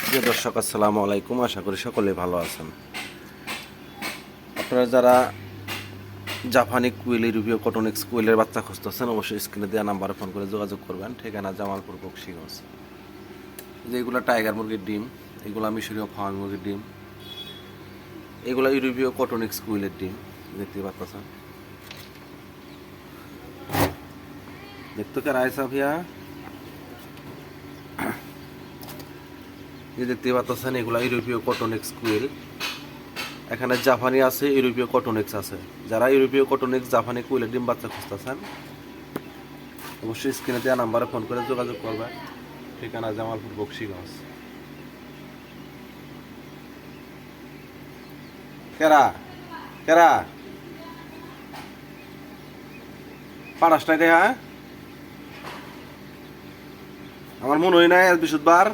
প্রিয় দর্শক, আসসালামু আলাইকুম। আশা করি সকলে ভালো আছেন। আপনারা যারা জাপানি কুইল, ইউরোপীয় কটনিক্স কুইলের বাচ্চা খুঁজতেছেন, অবশ্যই স্ক্রিনে দেওয়া নাম্বারে ফোন করে যোগাযোগ করবেন। ঠিকানা জামালপুর, বকশীগঞ্জ। যেগুলো টাইগার মুরগির ডিম, এগুলো মিশরীয় ফার্ম মুরগির ডিম, এগুলো ইউরোপীয় কটনিক্স কুইলের ডিম। দেখতে পাচ্ছেন, দেখতে কে রায়সা ভিয়া, দেখতে পাচ্ছেন এগুলা ইউরোপীয় কটনিক্স কুইল। এখানে জাপানি আছে, ইউরোপীয় কটনিক্স আছে। যারা ইউরোপীয় কটনিক্স জাপানি কুইলের ডিম বাচ্চা খুঁজতেছেন, অবশ্যই স্ক্রিনে দেওয়া নাম্বারে ফোন করে যোগাযোগ করবেন। ঠিকানা জামালপুর, বকশীগঞ্জ। কেরা কেরা পাড়াসটাই রে? হ্যাঁ, আমার মনে হয় নাই আজ বৃহস্পতিবার।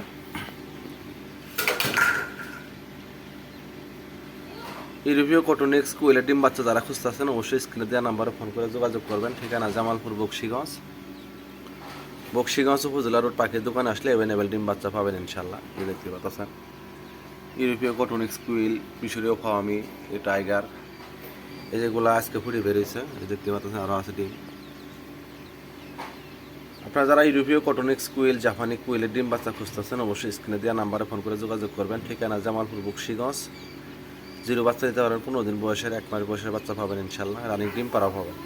ইউরোপীয় কটনিক্স কুইলের ডিম বাচ্চা যারা খুঁজতেছেন, অবশ্যই স্ক্রিনে দেওয়া নাম্বারে ফোন করে যোগাযোগ করবেন। ঠিকানা জামালপুর, বকশীগঞ্জ। বকশীগঞ্জ উপজেলা রোড পাখির দোকানে আসলে অ্যাভেলেবেল ডিম বাচ্চা পাবেন ইনশাল্লাহ। এই দেখতে পাচ্ছেন ইউরোপীয় কটনিক্স কুইল, মিশরীয় ফাওয়ামি, এই টাইগার, এই যেগুলো আজকে ফুটে বেরিয়েছে, এই দেখতে পাচ্ছেন আরও আছে ডিম। আপনারা যারা ইউরোপীয় কটনিক্স কুইল, জাপানি কুইলের ডিম বাচ্চা খুঁজতেছেন, অবশ্যই স্ক্রিনে দেওয়া নাম্বারে ফোন করে যোগাযোগ করবেন। ঠিকানা জামালপুর, বকশীগঞ্জ। জিরো বাচ্চা দিতে পারেন, 15 দিন বয়সের, 1 মাস বয়সের বাচ্চা পাবেন ইনশাল্লাহ। রানিং ডিম পাড়া পাবেন।